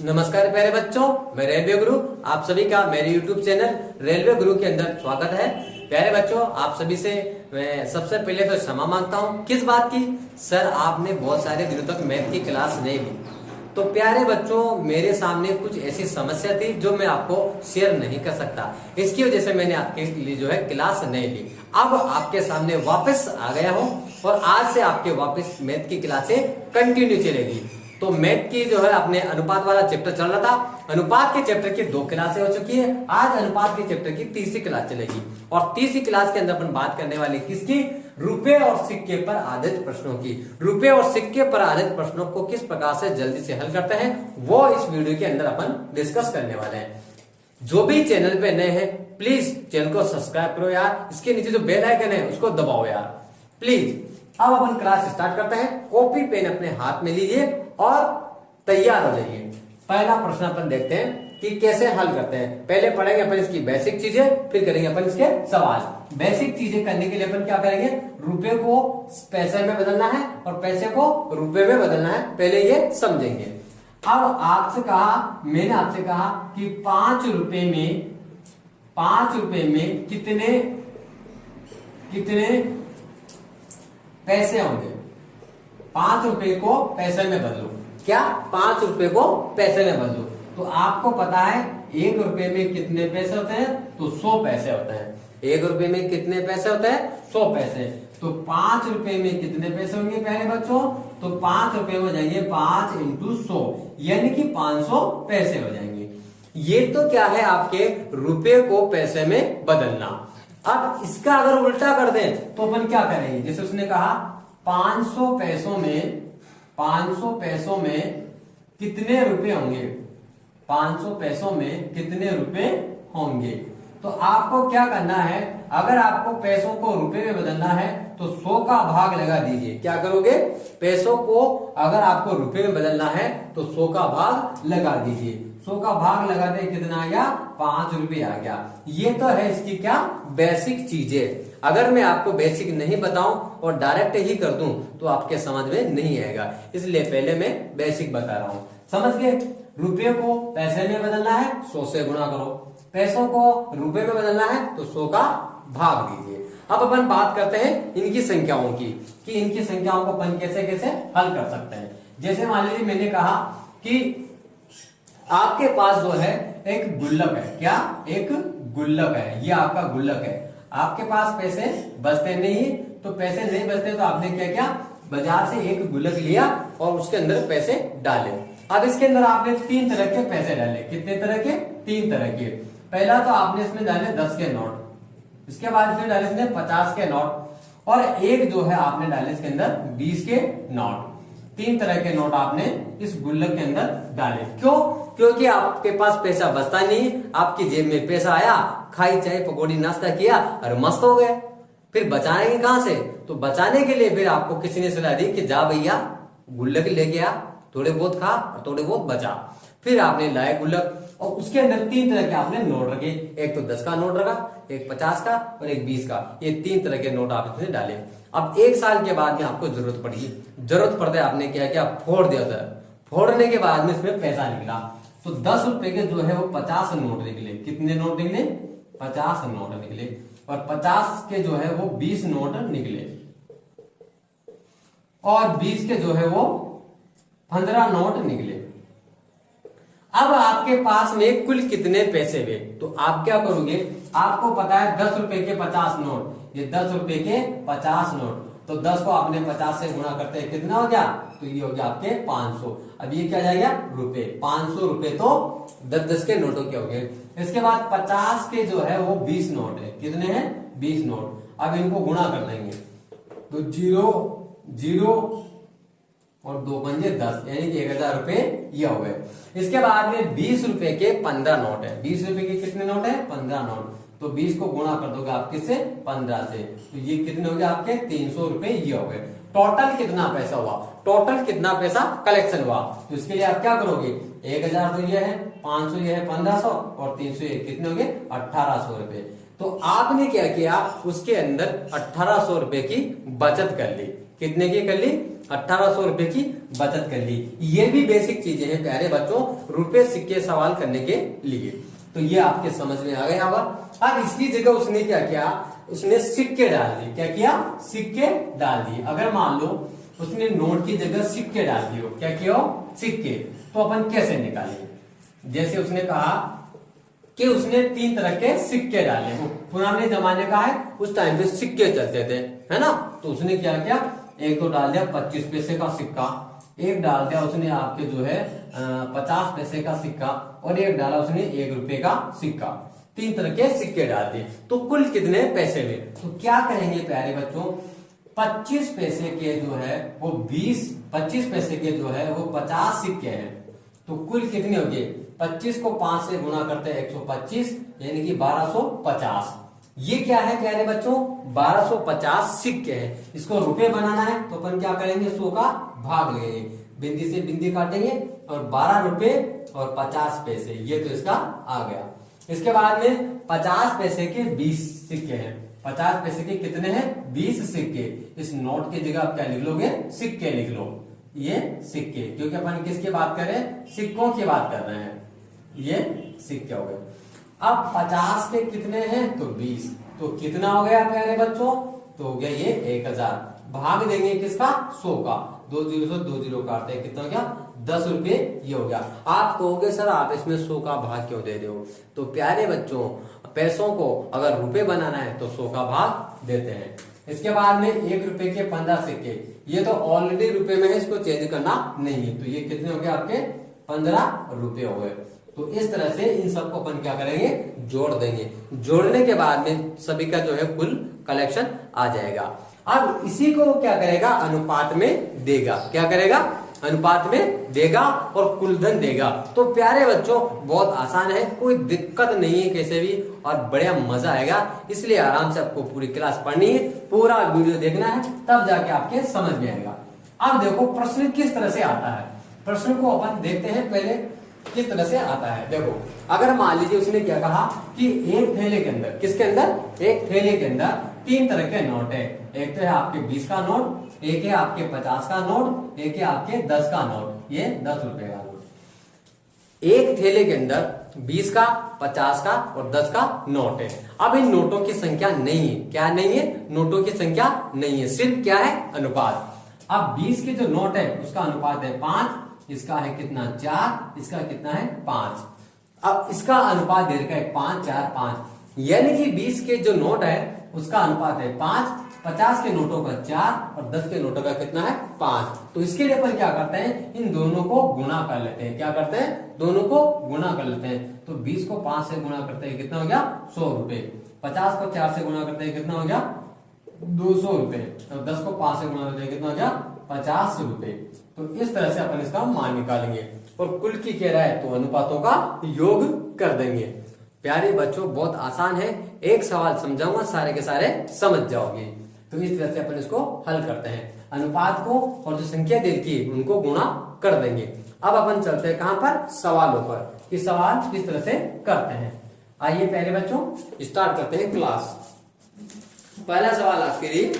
नमस्कार प्यारे बच्चों, मैं रेलवे गुरु आप सभी का मेरे यूट्यूब चैनल रेलवे गुरु के अंदर स्वागत है। प्यारे बच्चों, आप सभी से मैं सबसे पहले तो क्षमा मांगता हूं। किस बात की? सर आपने बहुत सारे दिनों तक मैथ की क्लास नहीं ली। तो प्यारे बच्चों, मेरे सामने कुछ ऐसी समस्या थी जो मैं आपको शेयर नहीं कर सकता। इसकी वजह से मैंने आपके लिए जो है क्लास नहीं ली। अब आपके सामने वापस आ गया हूं और आज से आपके वापस मैथ की क्लासें कंटिन्यू चलेगी। तो मैथ की जो है अपने अनुपात वाला चैप्टर चल रहा था। अनुपात के चैप्टर की 2 क्लासें हो चुकी है। आज अनुपात के चैप्टर की तीसरी क्लास चलेगी और तीसरी क्लास के अंदर अपन बात करने वाले किसकी? रुपए और सिक्के पर आधारित प्रश्नों की। रुपए और सिक्के पर आधारित प्रश्नों को किस प्रकार से जल्दी से हल करते हैं वो इस वीडियो के अंदर अपन डिस्कस करने वाले हैं। जो भी चैनल पे नए हैं प्लीज चैनल को सब्सक्राइब करो यार। इसके नीचे जो बेल आइकन है उसको दबाओ यार प्लीज। अब अपन क्लास स्टार्ट करते हैं। कॉपी पेन अपने हाथ में लीजिए और तैयार हो जाइए। पहला प्रश्न अपन देखते हैं कि कैसे हल करते हैं। पहले पढ़ेंगे अपन इसकी बेसिक चीजें, फिर करेंगे अपन इसके सवाल। बेसिक चीजें करने के लिए अपन क्या करेंगे? रुपए को पैसे में बदलना है और पैसे को रुपए में बदलना है। पहले ये समझेंगे। अब आपसे कहा, मैंने आपसे कहा कि 5 रुपए में कितने पैसे होंगे। 5 रुपए को पैसे में बदलो। क्या? 5 रुपए को पैसे में बदलो। तो आपको पता है 1 रुपए में कितने पैसे होते हैं? तो 100 पैसे होते हैं। 1 रुपए में कितने पैसे होते हैं? 100 पैसे। तो 5 रुपए में कितने पैसे होंगे प्यारे बच्चों? तो 5 रुपए हो जाएंगे 5 इंटू 100 यानी कि 500 पैसे हो जाएंगे। ये तो क्या है? आपके रुपए को पैसे में बदलना। अब इसका अगर उल्टा कर दें तो अपन क्या करेंगे? जैसे उसने कहा 500 पैसों में कितने रुपए होंगे? 500 पैसों में कितने रुपए होंगे? तो आपको क्या करना है? अगर आपको पैसों को रुपए में बदलना है तो 100 का भाग लगा दीजिए। क्या करोगे? पैसों को अगर आपको रुपए में बदलना है तो 100 का भाग लगा दीजिए। 100 का भाग लगाते कितना आ गया? 5 रुपए आ गया। ये तो है इसकी क्या? बेसिक चीजें। अगर मैं आपको बेसिक नहीं बताऊं और डायरेक्ट ही कर दूं तो आपके समझ में नहीं आएगा, इसलिए पहले मैं बेसिक बता रहा हूं। समझ गए? रुपये को पैसे में बदलना है 100 से गुणा करो। पैसों को रुपए में बदलना है तो 100 का भाग दीजिए। अब अपन बात करते हैं इनकी संख्याओं की कि इनकी संख्याओं को अपन कैसे कैसे हल कर सकते हैं। जैसे मान लीजिए मैंने कहा कि आपके पास जो है एक गुल्लक है। क्या? एक गुल्लक है। ये आपका गुल्लक है। आपके पास पैसे बचते नहीं, तो पैसे नहीं बचते तो आपने क्या किया? बाजार से एक गुल्लक लिया और उसके अंदर पैसे डाले। अब इसके अंदर आपने 3 तरह के पैसे डाले। कितने तरह के? 3 तरह के। पहला तो आपने इसमें डाले 10 के नोट, इसके बाद इसमें डाले इसने 50 के नोट और एक जो है आपने डाले इसके अंदर 20 के नोट। 3 तरह के नोट आपने इस गुल्लक के अंदर डाले। क्यों? क्योंकि आपके पास पैसा बचता नहीं। आपकी जेब में पैसा आया, खाई चाय पकौड़ी नाश्ता किया और मस्त हो गए। फिर बचाएंगे कहां से? तो बचाने के लिए फिर आपको किसी ने सलाह दी कि जा भैया गुल्लक लेके आ, थोड़े बहुत खा और थोड़े बहुत बचा। फिर आपने लाए गुल्लक और उसके अंदर 3 तरह के आपने नोट रखे। एक तो 10 का नोट रखा, एक 50 का और एक 20 का। ये 3 तरह के नोट आप इसमें डाले। अब 1 साल के बाद में आपको जरूरत पड़ी। जरूरत पड़ते आपने क्या किया? फोड़ दिया था। फोड़ने के बाद में इसमें पैसा निकला। तो 10 रुपए के जो है वो 50 नोट निकले। कितने नोट निकले? 50 नोट निकले। और 50 के जो है वो 20 नोट निकले और 20 के जो है वो 15 नोट निकले। अब आपके पास में कुल कितने पैसे हुए? तो आप क्या करोगे? आपको पता है 10 रुपए के 50 नोट, ये 10 रुपए के 50 नोट। तो 10 को आपने 50 से गुणा करते हैं, कितना हो गया? तो ये हो गया आपके 500। अब ये क्या जाएगा? रुपए। 500 रुपए तो 10-10 के नोटों के हो गए। इसके बाद 50 के जो है वो 20 नोट है। कितने हैं? 20 नोट। अब इनको गुणा कर देंगे तो 0 और 2 पंजे 10 यानी कि 1000 रुपए ये हो गए। इसके बाद में 20 रुपए के 15 नोट है। 20 रुपए के कितने नोट है? 15 नोट। तो 20 को गुणा कर दोगे आप किससे? 15 से। तो ये कितने हो गए आपके? 300 रुपए ये हो गए। टोटल कितना पैसा हुआ? टोटल कितना पैसा कलेक्शन हुआ? तो इसके लिए आप क्या करोगे? 1000 तो ये है, 500 ये है, 1500 और 300 ये कितने हो गए? 1800 रुपए। तो आपने क्या किया? उसके अंदर 1800 रुपए की बचत कर ली। कितने की कर ली? 1800 रुपए की बचत कर ली। ये भी बेसिक चीजें हैं प्यारे बच्चों रुपए सिक्के सवाल करने के लिए। तो ये आपके समझ में आ गया होगा। अब इसकी जगह उसने क्या किया, उसने सिक्के डाल दिए। क्या किया? सिक्के डाल दिए। अगर मान लो उसने नोट की जगह सिक्के डाल दिए, क्या किया? सिक्के। तो अपन कैसे निकालेंगे? जैसे उसने कहा कि उसने 3 तरह के सिक्के डाले। वो पुराने जमाने का है, उस टाइम पे सिक्के चलते थे, है ना। तो उसने क्या किया, एक तो डाल दिया 25 पैसे का सिक्का, एक डाल दिया उसने आपके जो है 50 पैसे का सिक्का, और एक डाला उसने 1 रुपए का सिक्का। 3 तरह के सिक्के डाल दिए। तो कुल कितने पैसे हुए? तो क्या करेंगे प्यारे बच्चों, 25 पैसे के जो है वो 25 पैसे के जो है वो 50 सिक्के हैं। तो कुल कितने हो गए? 25 को 5 से गुणा करते हैं 125, यानी कि 1250। ये क्या है प्यारे बच्चों? 1250 सिक्के हैं। इसको रुपए बनाना है तो अपन क्या करेंगे, 100 का भाग लेंगे, बिंदी से बिंदी काटेंगे, और 12 रुपए और 50 पैसे, ये तो इसका आ गया। इसके बाद में 50 पैसे के 20 सिक्के हैं। 50 पैसे के कितने हैं? 20 सिक्के। इस नोट की जगह आप क्या लिख लोगे? सिक्के लिख लो। ये सिक्के, क्योंकि अपन किसकी बात कर रहे हैं? सिक्कों की बात कर रहे हैं। ये सिक्के हो गए। अब 50 के कितने हैं? तो 20। तो कितना हो गया प्यारे बच्चों? तो हो गया ये 1000। भाग देंगे किसका? 100 का। 2 जीरो से 2 जीरो काटते हैं, कितना हो गया? 10 रुपए। ये हो गया। आप कहोगे सर आप इसमें 100 का भाग क्यों दे रहे हो? तो प्यारे बच्चों पैसों को अगर रुपए बनाना है तो 100 का भाग देते हैं। इसके बाद में 1 रुपए के 15 सिक्के, ये तो ऑलरेडी रुपए में है, इसको चेंज करना नहीं है। तो ये कितने हो गए आपके? 15 रुपए हो गए। तो इस तरह से इन सबको अपन क्या करेंगे? जोड़ देंगे। जोड़ने के बाद में सभी का जो है कुल कलेक्शन आ जाएगा। अब इसी को क्या करेगा? अनुपात में देगा। क्या करेगा? अनुपात में देगा और कुलधन देगा। तो प्यारे बच्चों बहुत आसान है, कोई दिक्कत नहीं है कैसे भी, और बढ़िया मजा आएगा। इसलिए आराम से आपको पूरी क्लास पढ़नी है, पूरा वीडियो देखना है, तब जाके आपके समझ में आएगा। अब देखो प्रश्न किस तरह से आता है। प्रश्न को अपन देखते हैं पहले किस तरह से आता है। देखो अगर मान लीजिए उसने क्या कहा कि एक थैले के अंदर, किसके अंदर? एक थैले के अंदर 3 तरह के नोट है। एक तो है आपके 20 का नोट, एक है आपके 50 का नोट, एक है आपके 10 का नोट, ये 10 रुपए का नोट। एक थैले के अंदर 20 का, 50 का और 10 का नोट है। अब इन नोटों की संख्या नहीं है। क्या नहीं है? नोटों की संख्या नहीं है, सिर्फ क्या है? अनुपात। अब 20 के जो नोट है उसका अनुपात है 5, इसका है कितना? 4, इसका कितना है? 5। अब इसका अनुपात दे रखा है 5, 4, 5, यानी कि 20 के जो नोट है उसका अनुपात है 5, 50 के नोटों का 4 और 10 के नोटों का कितना है? 5। तो इसके लिए अपन क्या करते हैं? इन दोनों को गुणा कर लेते हैं। क्या करते हैं? दोनों को गुणा कर लेते हैं। तो 20 को 5 से गुणा करते हैं, कितना हो गया? 100 रुपए। 50 को 4 से गुणा करते हैं, कितना हो गया? 200 रुपए। और 10 को 5 से गुणा करते हैं, कितना हो गया? 50 रुपए। तो इस तरह से अपन इसका मान निकालेंगे, और कुल की कह रहा है तो अनुपातों का योग कर देंगे। प्यारे बच्चों बहुत आसान है, एक सवाल समझाऊंगा सारे के सारे समझ जाओगे। तो इस तरह से अपन इसको हल करते हैं, अनुपात को और जो संख्या दे रखी है उनको गुणा कर देंगे। अब अपन चलते हैं कहां पर? सवालों पर, कि सवाल किस तरह से करते हैं। आइए पहले बच्चों स्टार्ट करते हैं क्लास। पहला सवाल आपके लिए,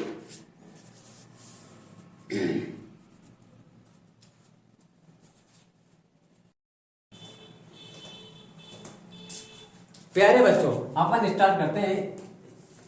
प्यारे बच्चों अपन स्टार्ट करते हैं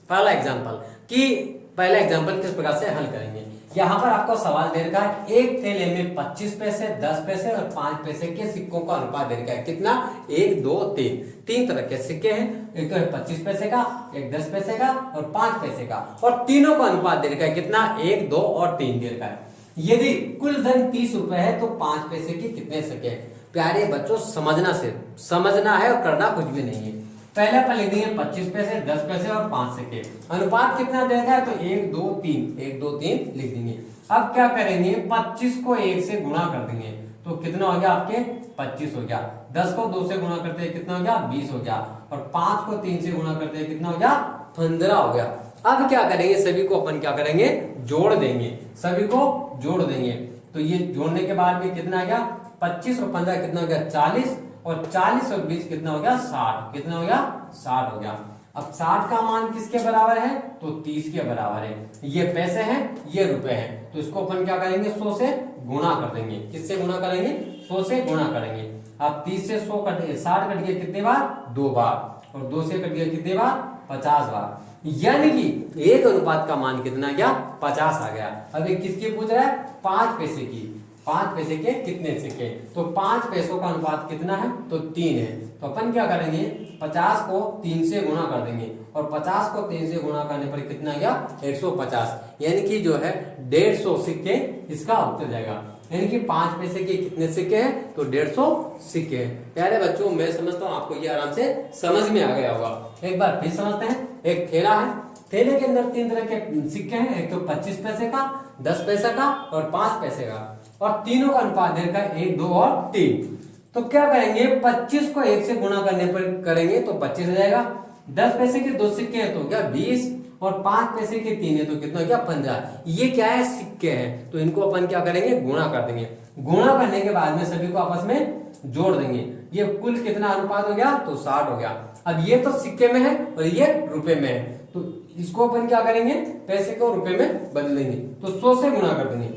पहला एग्जांपल, कि पहला एग्जांपल किस प्रकार से हल करेंगे। यहाँ पर आपको सवाल दे रखा है एक थैले में 25 पैसे, 10 पैसे और 5 पैसे के सिक्कों का अनुपात दे रखा है। कितना? 1, 2, 3। 3 तरह के सिक्के हैं, एक तो है 25 पैसे का, एक 10 पैसे का और 5 पैसे का, और तीनों का अनुपात दे रखा है कितना? 1, 2 और 3 दे रखा है। यदि कुल धन 30 रुपए है तो 5 पैसे के कितने सिक्के? प्यारे बच्चों समझना है और करना कुछ भी नहीं है। पहले अपन लिख देंगे 25 पैसे, 10 पैसे और 5 सिक्के। अनुपात कितना देगा है? तो 1, 2, 3, 1, 2, 3 लिख देंगे। अब क्या करेंगे? 25 को 1 से गुणा कर देंगे, तो कितना हो गया आपके? 25 हो गया। 10 को 2 से गुणा करते हैं, कितना हो गया? 20 हो गया। और 5 को 3 से गुणा करते हैं, कितना हो गया? 15 हो गया। अब क्या करेंगे? सभी को अपन क्या करेंगे? जोड़ देंगे। सभी को जोड़ देंगे। तो ये जोड़ने के बाद में कितना आ गया? 25 और 15 कितना हो गया? 40, और 40 और 20 कितना हो गया? 60। कितना हो गया? 60 हो गया। अब 60 का मान किसके बराबर है? तो 30 के बराबर है। ये पैसे हैं, ये रुपए हैं, तो इसको अपन क्या करेंगे? 100 से गुणा कर देंगे। किससे गुणा करेंगे? 100 से गुणा करेंगे। अब 30 से 100 कट गए, 60 कट गए कितने बार? 2 बार। और 2 से कट गए कितने बार? 50 बार। यानी कि 1 अनुपात का मान कितना गया? 50 आ गया। अब ये किसकी पूछ रहा है? 5 पैसे की। 5 पैसे के कितने सिक्के? तो 5 पैसों का अनुपात कितना है? तो 3 है। तो अपन क्या करेंगे? 50 को 3 से गुणा कर देंगे, और 50 को 3 से गुणा करने पर कितना गया? 150। यानी कि जो है 150 सिक्के इसका उत्तर जाएगा। यानी कि 5 पैसे के कितने सिक्के हैं? तो 150 सिक्के हैं। प्यारे बच्चों, मैं समझता हूँ आपको ये आराम से समझ में आ गया होगा। एक बार फिर समझते हैं। एक थैला है, थैले के अंदर 3 तरह के सिक्के हैं। एक तो 25 पैसे का, 10 पैसे का और 5 पैसे का, और तीनों का अनुपात दे रखा है 1, 2 और 3। तो क्या करेंगे? 25 को 1 से गुणा करने पर करेंगे तो 25 हो जाएगा। 10 पैसे के 2 सिक्के हैं तो क्या 20, और 5 पैसे के 3 है तो कितना क्या? 15। ये क्या है? सिक्के हैं, तो इनको अपन क्या करेंगे? गुणा कर देंगे। गुणा करने के बाद में सभी को आपस में जोड़ देंगे। ये कुल कितना अनुपात हो गया? तो 60 हो गया। अब ये तो सिक्के में है और ये रुपए में है, तो इसको अपन क्या करेंगे? पैसे को रुपए में बदलेंगे, तो 100 से गुणा कर देंगे।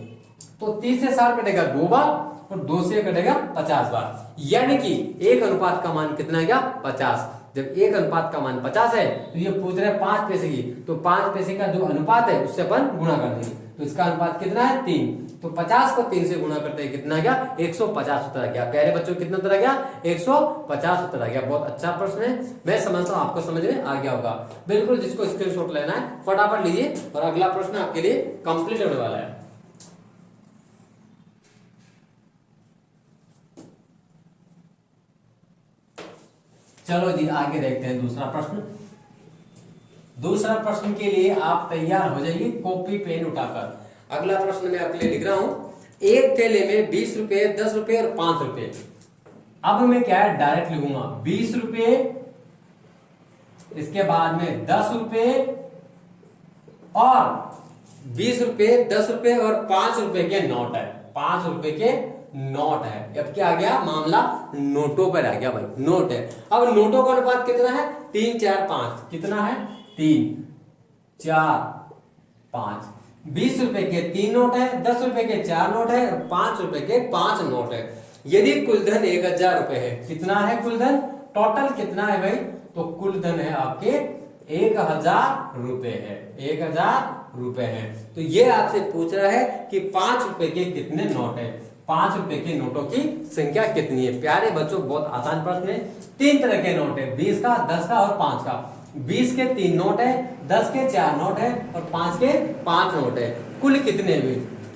तो 30 से 60 कटेगा 2 बार, और 2 से कटेगा 50 बार। यानी कि 1 अनुपात का मान कितना गया? 50। जब 1 अनुपात का मान 50 है, तो ये पूछ रहे हैं 5 पैसे की, तो 5 पैसे का जो अनुपात है उससे अपन गुणा कर देंगे। तो इसका अनुपात कितना है? 3। तो 50 को 3 से गुणा करते हैं कितना गया? 150 उत्तर आ गया। प्यारे बच्चों, कितना उत्तर आ गया? 150 उत्तर आ गया। बहुत अच्छा प्रश्न है, मैं समझता हूँ आपको समझ में आ गया होगा। बिल्कुल, जिसको स्क्रीनशॉट लेना है फटाफट लीजिए, और अगला प्रश्न आपके लिए कंप्लीट होने वाला है। चलो जी, आगे देखते हैं दूसरा प्रश्न। दूसरा प्रश्न के लिए आप तैयार हो जाइए, कॉपी पेन उठाकर। अगला प्रश्न मैं आपके लिए लिख रहा हूं। एक थैले में 20 रुपए, 10 रुपए और 5 रुपए। अब मैं क्या है? डायरेक्ट लिखूंगा 20 रुपए, इसके बाद में 10 रुपए, और 20 रुपए, 10 रुपए और 5 रुपए के नोट है। 5 रुपए के नोट है। अब क्या आ गया? मामला नोटों पर आ गया भाई, नोट है। अब नोटों का अनुपात कितना है? 3, 4, 5। कितना है? 3, 4, 5। 20 रुपए के 3 नोट है, 10 रुपए के 4 नोट है, और 5 रुपए के 5 नोट है। यदि कुल धन 1000 रुपए है, कितना है कुल धन? टोटल कितना है भाई? तो कुल धन है आपके 1000 रुपए है। 1000 रुपए है। तो ये आपसे पूछ रहा है कि 5 रुपए के कितने नोट है? 5 रुपए के नोटों की संख्या कितनी है? प्यारे बच्चों, बहुत आसान प्रश्न है। 3 तरह के नोट है, 20 का, 10 का और 5 का। 20 के 3 नोट है, 10 के 4 नोट है, और 5 के 5 नोट है। कुल कितने हुए?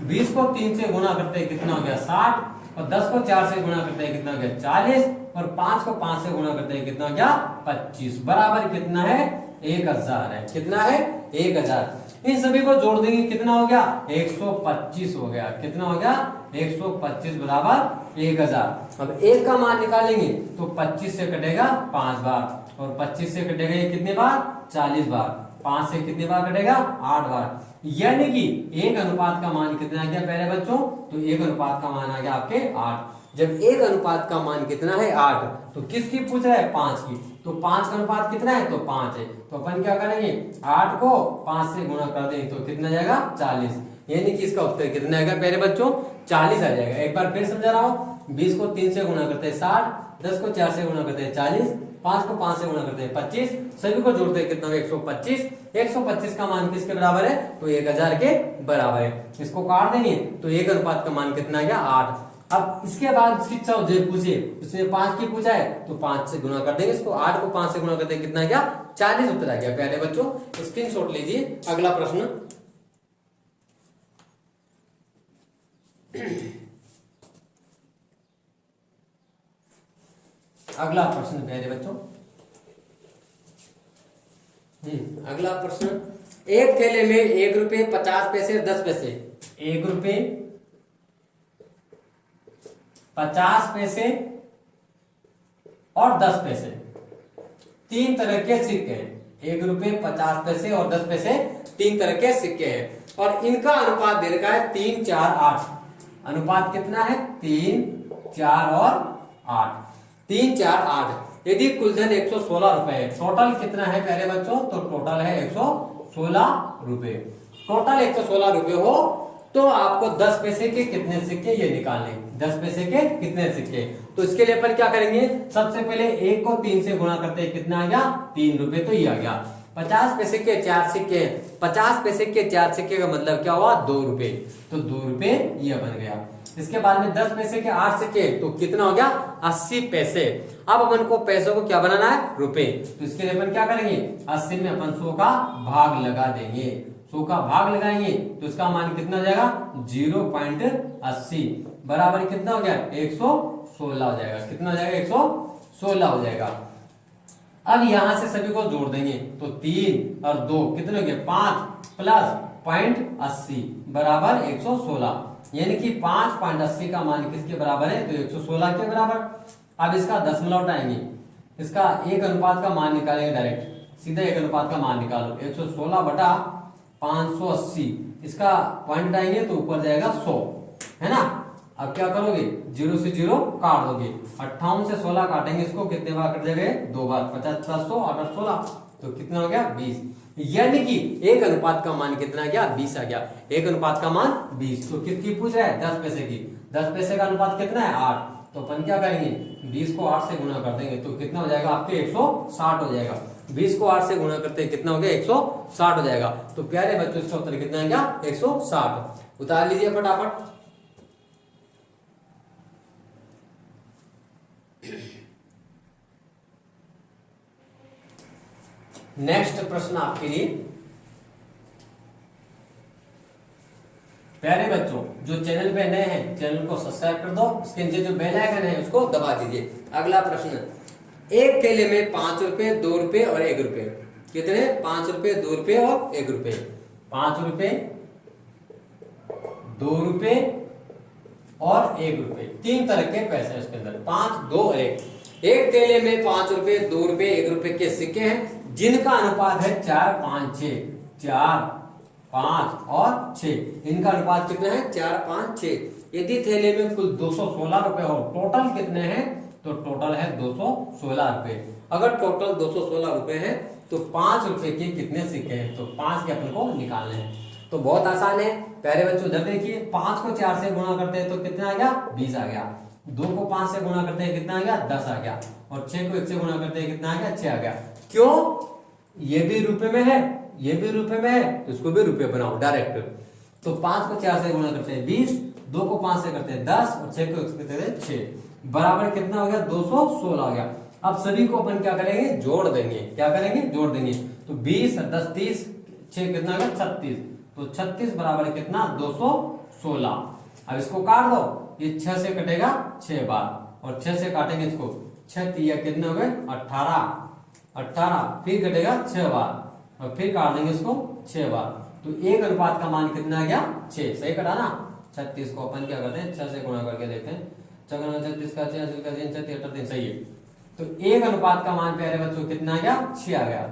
20 को 3 से गुणा करते हैं कितना हो गया? 60, और 10 को 4 से गुणा करते हैं कितना हो गया? 40, और 5 को 5 से गुणा करते हैं कितना हो गया? 25। बराबर कितना है? 1000 है। कितना है? 1000। इन सभी को जोड़ देंगे, कितना हो गया? 125 हो गया। कितना हो गया? 125 बराबर 1000। अब 1 का मान निकालेंगे तो 25 से कटेगा 5 बार, और 25 से कटेगा ये कितने बार? 40 बार। 5 से कितने बार कटेगा? 8 बार। यानी कि 1 अनुपात का मान कितना आ गया प्यारे बच्चों? तो 1 अनुपात का मान आ गया आपके 8। जब 1 अनुपात का मान कितना है? 8, तो किसकी पूछ रहा है? 5 की। तो 5 का अनुपात कितना है? तो 5 है। तो अपन क्या करेंगे? 8 को 5 से गुणा कर देंगे तो कितना जाएगा? 40। यानी कि इसका उत्तर कितना आएगा प्यारे बच्चों? 40 आ जाएगा। एक बार फिर समझा रहा हूं। 20 को 3 से गुणा करते हैं 60, 10 को 4 से गुणा करते हैं 40, 5 को 5 से गुणा करते हैं 25, सभी को जोड़ते हैं कितना? 125। 125 का मान किसके बराबर है? तो 1000 के बराबर है। इसको काट देंगे तो 1 अनुपात का मान कितना आ गया? 8। अब इसके बाद शिक्षा जो पूछे उसने 5 की पूछा है, तो 5 से गुणा कर देंगे इसको। 8 को 5 से गुणा करते हैं कितना गया? 40 उत्तर आ गया। प्यारे बच्चों, स्क्रीनशॉट लीजिए। अगला प्रश्न। अगला प्रश्न प्यारे बच्चों, अगला प्रश्न। एक थैले में 1 रुपये, 50 पैसे, 10 पैसे। 1 रुपये, 50 पैसे और 10 पैसे, 3 तरह के सिक्के हैं। 1 रुपये, 50 पैसे और 10 पैसे, 3 तरह के सिक्के हैं, और इनका अनुपात दे रखा है 3, 4, 8। अनुपात कितना है? 3, 4 और 8। 3, 4, 8। यदि कुल धन 116 रुपए है, टोटल कितना है प्यारे बच्चों, तो टोटल है 116 रुपए। टोटल 116 रुपए हो तो आपको 10 पैसे के कितने सिक्के ये निकालने, 10 पैसे के कितने सिक्के। तो इसके लिए अपन क्या करेंगे, सबसे पहले एक को 3 से गुणा करते हैं, कितना आ गया, 3 रुपए, तो ये आ गया। 50 पैसे के 4 सिक्के, 50 पैसे के 4 सिक्के का मतलब क्या हुआ, 2 रुपए, तो 2 रुपए ये बन गया। इसके बाद में 10 पैसे के 8 सिक्के, तो कितना हो गया, 80 पैसे। अब अपन को पैसों को क्या बनाना है, रुपए, तो इसके लिए अपन क्या करेंगे, 80 में अपन 100 का भाग लगा देंगे, 100 का भाग लगाएंगे तो इसका मान कितना हो जाएगा, 0.80 बराबर कितना हो गया, 116 हो जाएगा, कितना हो जाएगा, 116 हो जाएगा। अब यहां से सभी को जोड़ देंगे तो 3 और 2 कितने हो गए, 5 प्लस 0.80 बराबर 116, यानी कि 5.80 का मान किसके बराबर है, तो 116 के बराबर। अब इसका दशमलव उठाएंगे, इसका एक अनुपात का मान निकालेंगे, डायरेक्ट सीधा एक अनुपात का मान निकालो, 116 बटा 580, इसका पॉइंट उठाएंगे तो ऊपर जाएगा 100, है ना। अब क्या करोगे, 0 से 0 काट दोगे, 58 से 16 काटेंगे, इसको कितने बार कट जाएगा, 2 बार, 50 + 100 8 8 16, तो कितना हो गया, 20, यानी कि एक अनुपात का मान कितना आ गया, 20 आ गया। एक अनुपात का मान 20, तो किसकी पूछ रहा है, 10 पैसे की। 10 पैसे का अनुपात कितना है, 8, तो अपन क्या करेंगे, 20 को 8 से गुणा कर देंगे तो कितना हो जाएगा, आपके 160 हो जाएगा। 20 को 8 से गुणा करते हैं कितना हो गया, 160 हो जाएगा। तो प्यारे बच्चों इसका उत्तर कितना आ गया, 160। उतार लीजिए फटाफट। नेक्स्ट प्रश्न आपके लिए, प्यारे बच्चों जो चैनल पे नए हैं चैनल को सब्सक्राइब कर दो, इसके नीचे जो बेल आइकन है उसको दबा दीजिए। अगला प्रश्न, एक थैले में 5 रुपए, 2 रुपए और 1 रुपए, कितने, 5 रुपए, 2 रुपए और 1 रुपए, 5 रुपए, 2 रुपए और 1 रुपए, 3 तरह के पैसे उसके अंदर, 5, 2 और 1। एक थैले में 5 रुपए, 2 रुपए, 1 रुपए के सिक्के हैं जिनका अनुपात है 4, 5, 6, 4, 5 और 6, इनका अनुपात कितना है, 4, 5, 6। यदि थैले में कुल 216 रुपए हो, टोटल कितने हैं, तो टोटल है 216 रुपए। अगर टोटल 216 रुपए है तो 5 रुपए के कितने सिक्के हैं, तो 5 के अपन को निकालने हैं। तो बहुत आसान है प्यारे बच्चों, जब देखिए 5 को 4 से गुणा करते हैं तो कितना आ गया, 20 आ गया। 2 को 5 से गुणा करते हैं कितना आ गया, 10 आ गया। और 6 को 1 से गुणा करते हैं कितना आ गया, 6 आ गया। क्यों, ये भी रुपए में है, ये भी रुपए में है, तो इसको भी रुपए बनाओ डायरेक्ट। तो 5 को 4 से गुणा करते हैं 20, 2 को 5 से करते हैं 10 और 6 को 1 से करते हैं 6, बराबर कितना हो गया, 216 हो गया। अब सभी को अपन क्या करेंगे, जोड़ देंगे, क्या करेंगे, जोड़ देंगे। तो 20 और 10 30, 6 कितना हो गया, 36, तो 36 बराबर कितना, 216। अब इसको काट दो, ये 6 से कटेगा 6 बार, और 6 से काटेंगे इसको, 6 तिया कितने हो गए, 18, 18, फिर कटेगा 6 बार और फिर काट देंगे इसको 6 बार, तो एक अनुपात का मान कितना आ गया, 6, सही कटा ना। 36 को अपन क्या करते हैं, 6 से गुणा करके देखते हैं, 36 का 6 सही है। तो एक अनुपात का मान प्यारे बच्चों कितना आ गया, 6 आ गया।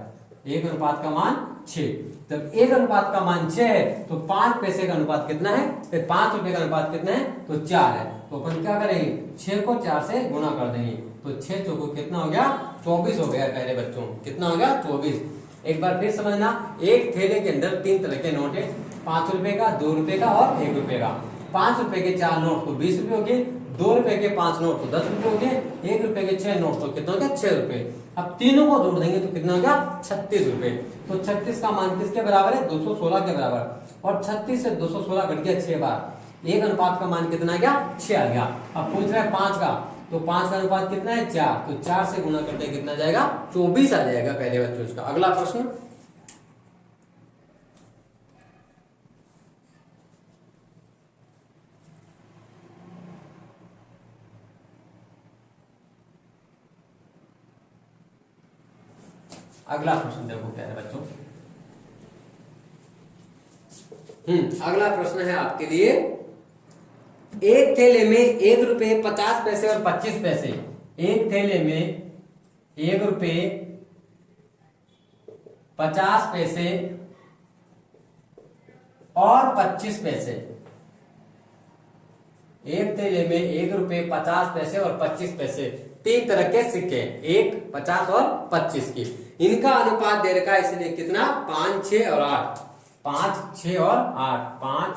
एक अनुपात का मान 6, जब एक अनुपात का मान 6 है तो 5 पैसे का अनुपात कितना है, फिर 5 रुपए का अनुपात कितना है, तो 4 है। तो अपन क्या करेंगे, 6 को 4 से गुणा कर देंगे, तो 6 चौको कितना हो गया, 24 हो गया प्यारे बच्चों, कितना हो गया, 24। एक बार फिर समझना, एक थैले के अंदर 3 तरह के नोट है, 5 रुपए का, 2 रुपए का और 1 रुपए का। 5 रुपए के 4 नोट तो 20 रुपए हो गए, 2 रुपए के 5 नोट तो 10 रुपए हो गए, 1 रुपए के 6 नोट तो कितना हो गया, 6 रुपए। अब तीनों को जोड़ देंगे तो कितना हो गया, 36 रुपए। तो 36 का मान किसके बराबर है, 216 के बराबर, और 36 से 216 घट गया 6 बार, एक अनुपात का मान कितना आ गया, 6 आ गया। अब पूछ रहा है 5 का, तो 5 का अनुपात कितना है, 4, तो 4 से गुणा करते हैं कितना जाएगा, 24 आ जाएगा पहले बच्चों इसका। अगला प्रश्न, अगला प्रश्न देखो प्यारे बच्चों, अगला प्रश्न है आपके लिए, एक थैले में 1 रुपए 50 पैसे और 25 पैसे, एक थैले में 1 रुपए 50 पैसे और 25 पैसे, एक थैले में 1 रुपए 50 पैसे और 25 पैसे, तीन तरह के सिक्के, 1, 50 और 25 की। इनका अनुपात दे रखा है इसने कितना, 5, 6 और 8, 5, 6 और 8, 5,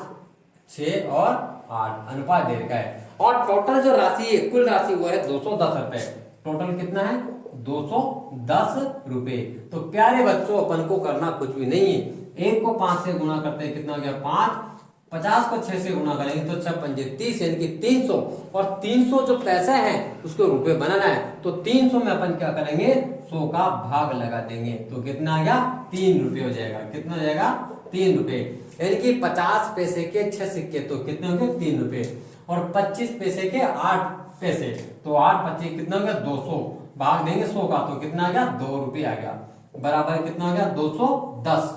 6 और 8 अनुपात दे रखा है। और टोटल जो राशि है, कुल राशि वो है 210 रुपए। टोटल कितना है, 210 रुपए। तो प्यारे बच्चों अपन को करना कुछ भी नहीं है, 1 को 5 से गुणा करते हैं, कितना हो गया 5, 50 को 6 से गुणा करेंगे तो 6 पंजे 30 यानी कि 300, और 300 जो पैसे हैं उसको रुपए बनाना है, तो 300 में अपन क्या करेंगे, 100 का भाग लगा देंगे, तो कितना आ गया, 3 रुपए हो जाएगा। कितना हो जाएगा, 3 रुपए। यानी कि 50 पैसे के 6 सिक्के तो कितने हो गए, 3 रुपए, और 25 पैसे के 8 पैसे, तो 8 25 कितना हो गया, 200, भाग देंगे 100 का, तो कितना आ गया, 2 रुपये आ गया, बराबर कितना हो गया, 210।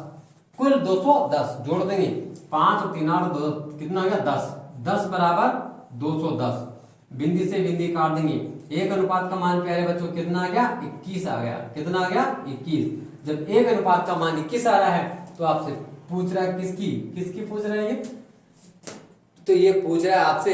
कुल 210 जोड़ देंगे, 5 और 3 8 2 कितना हो गया, 10, 10 बराबर 210। बिंदी से बिंदी काट देंगे, एक अनुपात का मान प्यारे बच्चों कितना आ गया, 21 आ गया। कितना आ गया, 21। जब एक अनुपात का मान 21 आ रहा है तो आपसे पूछ रहा है किसकी, किसकी पूछ रहा है ये, तो ये पूछ रहा है आपसे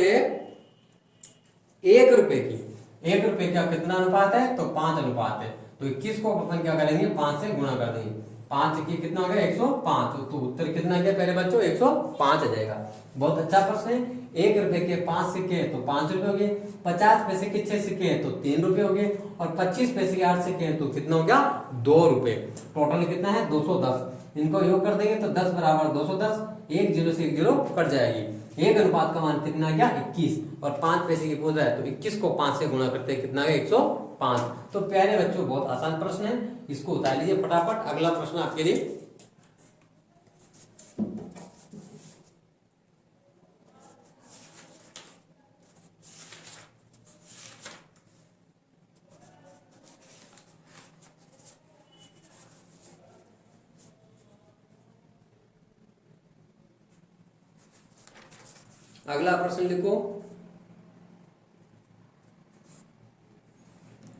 1 रुपए की। 1 रुपए का कितना अनुपात है, तो 5 अनुपात है, तो 21 को अपन क्या करेंगे, 5 से गुणा कर देंगे, 5 की कितना हो गया, 105, तो उत्तर कितना गया प्यारे बच्चों, 105 आ जाएगा। बहुत अच्छा प्रश्न है। 1 रुपए के 5 सिक्के हैं तो 5 रुपए हो गए, 50 पैसे के 6 सिक्के हैं तो 3 रुपए हो गए, और 25 पैसे के 8 सिक्के हैं तो कितना हो गया, 2 रुपए। टोटल कितना है, 210। इनको योग कर देंगे तो 10 बराबर 210, 1 0 से 1 0 कट जाएगी। एक अनुपात का मान कितना आ गया, 21, और 5 पैसे की पूछ रहा है तो 21 को 5 से गुणा करते हैं, कितना है, 105। तो प्यारे बच्चों बहुत आसान प्रश्न है, इसको उतार लीजिए फटाफट। अगला प्रश्न आपके लिए, अगला प्रश्न लिखो,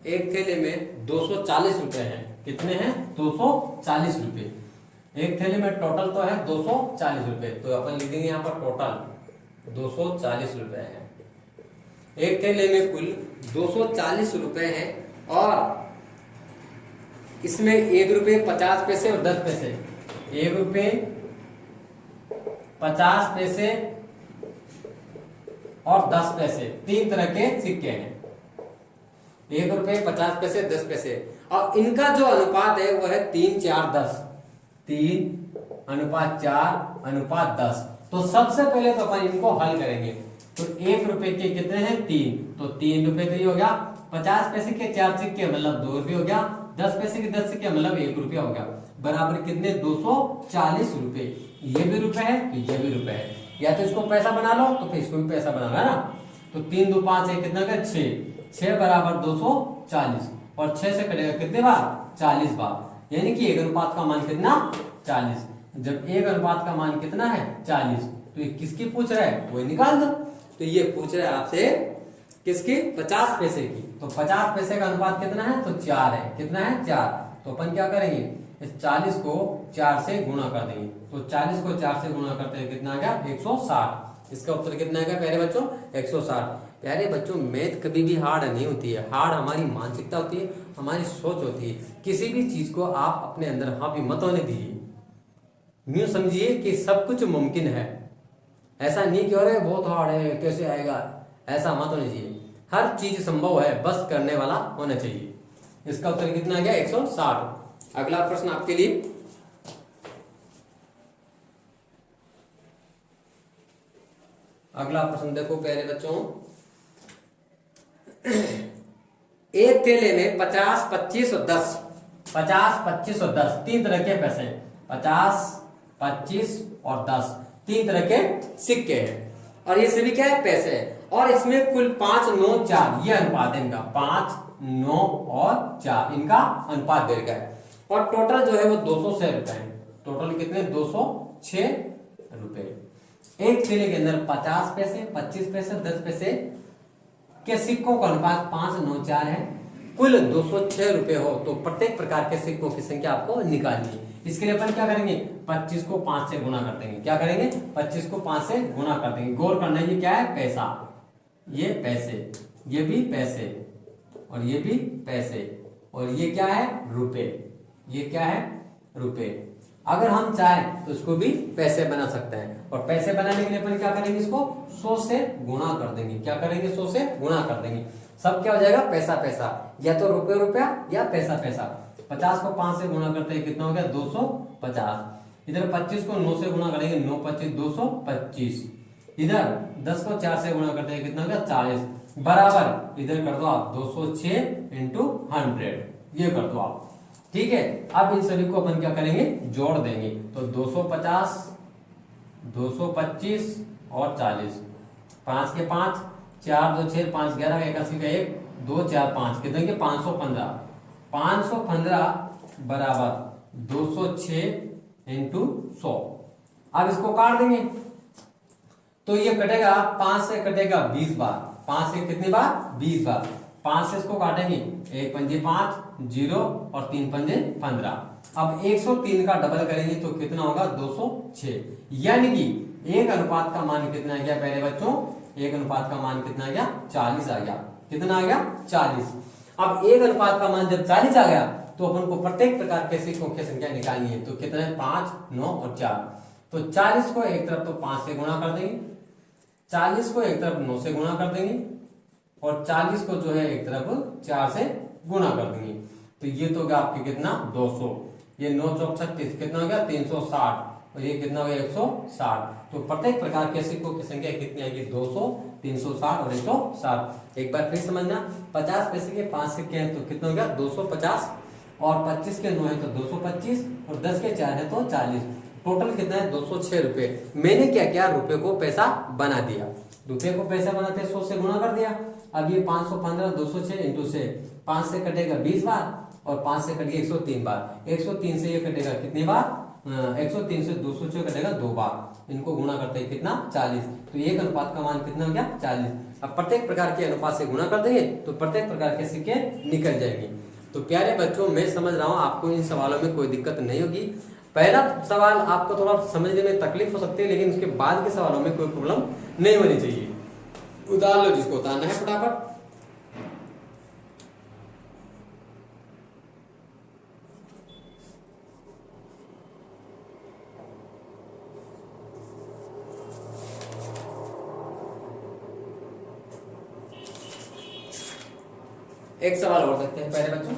एक थैले में 240 रुपए हैं। कितने हैं, 240 रुपए। एक थैले में टोटल तो है 240 रुपए, तो अपन लिखेंगे यहाँ पर टोटल 240 रुपए है। एक थैले में कुल 240 रुपए है, और इसमें 1 रुपये 50 पैसे और 10 पैसे, 1 रुपये 50 पैसे और 10 पैसे, 3 तरह के सिक्के हैं। 1 रुपये 50 पैसे 10 पैसे, और इनका जो अनुपात है वो है 3 4 10, 3 अनुपात 4 अनुपात 10। तो सबसे पहले तो अपन इनको हल करेंगे, तो 1 रुपए के कितने हैं, 3, तो 3 रुपए तो ये हो गया, 50 पैसे के 4 सिक्के मतलब 2 रुपये हो गया, 10 पैसे के 10 सिक्के मतलब 1 रुपया हो गया, बराबर कितने, 240 रुपए। ये भी रुपए है तो ये भी रुपए है, या तो इसको पैसा बना लो तो फिर इसको भी पैसा बनाना है ना। तो 3 2 5 है, कितना का 6, 6 बराबर 240, और 6 से कटेगा कितने बार, 40 बार, यानी कि एक अनुपात का मान कितना, 40। जब एक अनुपात का मान कितना है, 40, तो ये किसकी पूछ रहा है, वही निकाल दो। तो ये पूछ रहा है आपसे किसकी, 50 पैसे की, तो 50 पैसे का अनुपात कितना है, तो 4 है। कितना है, 4, तो अपन क्या करेंगे, इस 40 को 4 से गुणा कर देंगे, तो 40 को 4 से गुणा करते हैं कितना आ गया, 160। इसका उत्तर कितना आएगा प्यारे बच्चों, 160। प्यारे बच्चों मैथ कभी भी हार्ड नहीं होती है, हार्ड हमारी मानसिकता होती है, हमारी सोच होती है। किसी भी चीज को आप अपने अंदर हाँ भी मत होने दीजिए, यूं समझिए कि सब कुछ मुमकिन है। ऐसा नहीं कि अरे बहुत हार्ड है कैसे आएगा, ऐसा मत होना चाहिए। हर चीज संभव है, बस करने वाला होना चाहिए। इसका उत्तर कितना आ गया, 160। अगला प्रश्न आपके लिए, अगला प्रश्न देखो प्यारे बच्चों, एक थैले में 50 25 और 10, 50 25 और 10 तीन तरह के पैसे, 50 25 और 10 तीन तरह के सिक्के हैं, और ये सभी क्या है, पैसे है। और इसमें कुल 5 9 4 ये अनुपात है इनका, 5 9 और 4 इनका अनुपात दे रखा है। और टोटल जो है वो 206 रुपए है। टोटल कितने, 206 रुपए। एक थैले के अंदर 50 पैसे 25 पैसे 10 पैसे के सिक्कों का अनुपात 5 9 4 है। कुल 206 रुपए हो तो प्रत्येक प्रकार के सिक्कों की संख्या आपको निकालनी है। इसके लिए अपन क्या करेंगे, 25 को 5 से गुणा कर देंगे। क्या करेंगे, 25 को 5 से गुणा कर देंगे। गौर करना ये क्या है, पैसा, ये पैसे, ये भी पैसे, और ये भी पैसे, और ये क्या है रुपए, ये क्या है रुपए। अगर हम चाहें तो इसको भी पैसे बना सकते हैं, और पैसे बनाने के लिए अपन क्या करेंगे, इसको 100 से गुणा कर देंगे। क्या करेंगे, 100 से गुणा कर देंगे। सब क्या हो जाएगा, पैसा पैसा, या तो रुपये रुपया या पैसा पैसा। 50 को 5 से गुणा करते हैं, कितना हो गया 250। इधर 25 को 9 से गुणा करेंगे, 9 25 225। इधर 10 को 4 से गुणा करते हैं, कितना हो गया 40, बराबर इधर कर दो आप 206 इंटू 100, ये कर दो आप। ठीक है, अब इन सभी को अपन क्या करेंगे, जोड़ देंगे। तो 250, 225 और 40, 5 के 5, 4 2 6 5 11 81 का 1 2 4 5, कितने के 515, 515 बराबर 206 इंटू 100। अब इसको काट देंगे, तो ये कटेगा 5 से कटेगा 20 बार, 5 से कितनी बार 20 बार। 5 से इसको काटेंगे, 1 पंजे 5 0 और 3 पंजे 15। अब 103 का डबल करेंगे तो कितना होगा 206, यानी कि एक अनुपात का मान कितना आ गया पहले बच्चों, एक अनुपात का मान कितना आ गया 40 आ गया। कितना आ गया 40। अब एक अनुपात का मान जब 40 आ गया तो अपन को प्रत्येक प्रकार के सिक्कों की संख्या निकालनी है। तो कितना है 5 9 और 4। तो 40 को एक तरफ तो 5 से गुणा कर देंगे, 40 को एक तरफ 9 से गुणा कर देंगे, और 40 को जो है एक तरफ 4 से गुणा कर देंगे। तो ये तो गया आपके कितना 200, ये 9 चौक 36, कितना हो गया 360, और ये कितना हो गया 160। तो प्रत्येक प्रकार के सिक्कों की संख्या कितनी आएगी 200 360 और 160। एक बार फिर समझना, 50 पैसे के 5 सिक्के हैं तो कितना हो गया 250, और 25 के 9 है तो 225, और 10 के 4 है तो 40। टोटल कितना है 206 रुपए। मैंने क्या किया, रुपए को पैसा बना दिया। रुपए को पैसा बनाते 100 से गुणा कर दिया। अब ये 515 206 इंटू से 5 से कटेगा 20 बार, और 5 से कटेगा 103 बार। 103 से ये कटेगा कितनी बार, 103 से 206 कटेगा 2 बार। इनको गुणा करते हैं कितना 40। तो एक अनुपात का मान कितना हो गया 40। अब प्रत्येक प्रकार के अनुपात से गुणा कर देंगे तो प्रत्येक प्रकार के सिक्के निकल जाएंगे। तो प्यारे बच्चों, मैं समझ रहा हूँ आपको इन सवालों में कोई दिक्कत नहीं होगी। पहला सवाल आपको थोड़ा समझने में तकलीफ हो सकती है, लेकिन उसके बाद के सवालों में कोई प्रॉब्लम नहीं होनी चाहिए। उतार लो जिसको उतारना है फटाफट। एक सवाल और देखते हैं पहले बच्चों।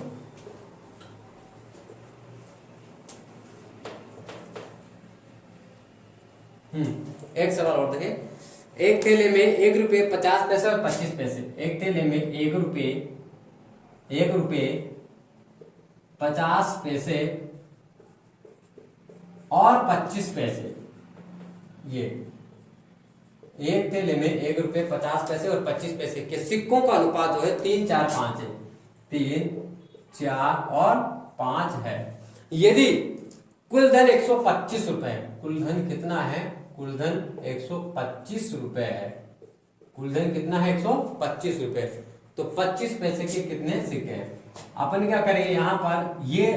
एक सवाल और देखें। एक थैले में 1 रुपये 50 पैसे और 25 पैसे। एक थैले में 1 रुपये 50 पैसे और 25 पैसे। ये एक थैले में 1 रुपये 50 पैसे और 25 पैसे के सिक्कों का अनुपात जो है 3 4 5 है। 3 4 और 5 है। यदि कुल धन 125 रुपए है, कुल धन कितना है, कुल धन 125 रुपए है। कुल धन कितना है 125 रुपए। तो 25 पैसे के कितने सिक्के हैं। अपन क्या करेंगे, यहां पर ये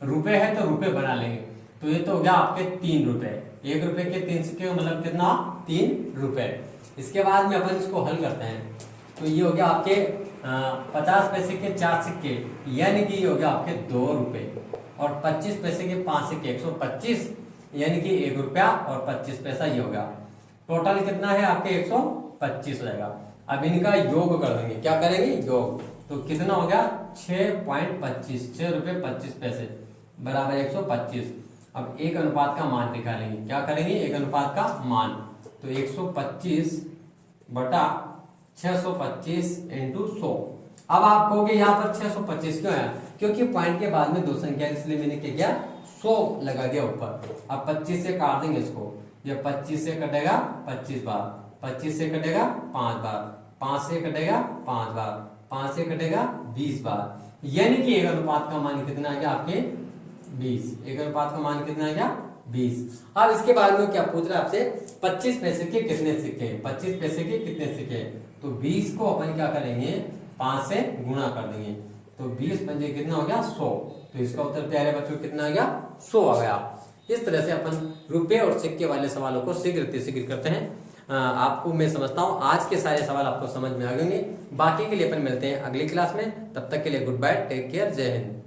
रुपए है तो रुपए बना लेंगे। तो ये तो हो गया आपके 3 रुपए। 1 रुपए के 3 सिक्के मतलब कितना 3 रुपए। इसके बाद में अपन इसको हल करते हैं। तो ये हो गया आपके 50 पैसे के 4 सिक्के, यानी कि ये हो गया आपके 2 रुपए। और 25 पैसे के 5 सिक्के 125, यानी कि 1 रुपया और 25 पैसा ये हो गया। टोटल कितना है आपके 125 हो जाएगा। अब इनका योग कर देंगे। क्या करेंगे, योग। तो कितना हो गया 6.25, 6 रुपये 25 पैसे बराबर 125। अब एक अनुपात का मान निकालेंगे। क्या करेंगे, एक अनुपात का मान। तो 125 बटा 625 इंटू 100। अब आप कहोगे यहाँ पर 625 क्यों है, क्योंकि पॉइंट के बाद में 2 संख्या, इसलिए मैंने क्या किया 100 लगा दिया ऊपर। अब 25 से काट देंगे इसको। ये 25 से कटेगा 25 बार, 25 से कटेगा 5 बार, 5 से कटेगा 5 बार, 5 से कटेगा 20 बार, यानी कि एक अनुपात का मान कितना आ गया आपके 20। एक अनुपात का मान कितना आ गया 20। अब इसके बाद में क्या पूछ रहा है आपसे, 25 पैसे के कितने सिक्के, 25 पैसे के कितने सिक्के। तो 20 को अपन क्या करेंगे 5 से गुणा कर देंगे। तो 20 पंजे कितना हो गया 100। तो इसका उत्तर प्यारे बच्चों कितना आ गया 100 आ गया। इस तरह से अपन रुपए और सिक्के वाले सवालों को शीघ्र करते हैं। आपको मैं समझता हूँ आज के सारे सवाल आपको समझ में आ गए होंगे। बाकी के लिए अपन मिलते हैं अगली क्लास में, तब तक के लिए गुड बाय, टेक केयर, जय हिंद।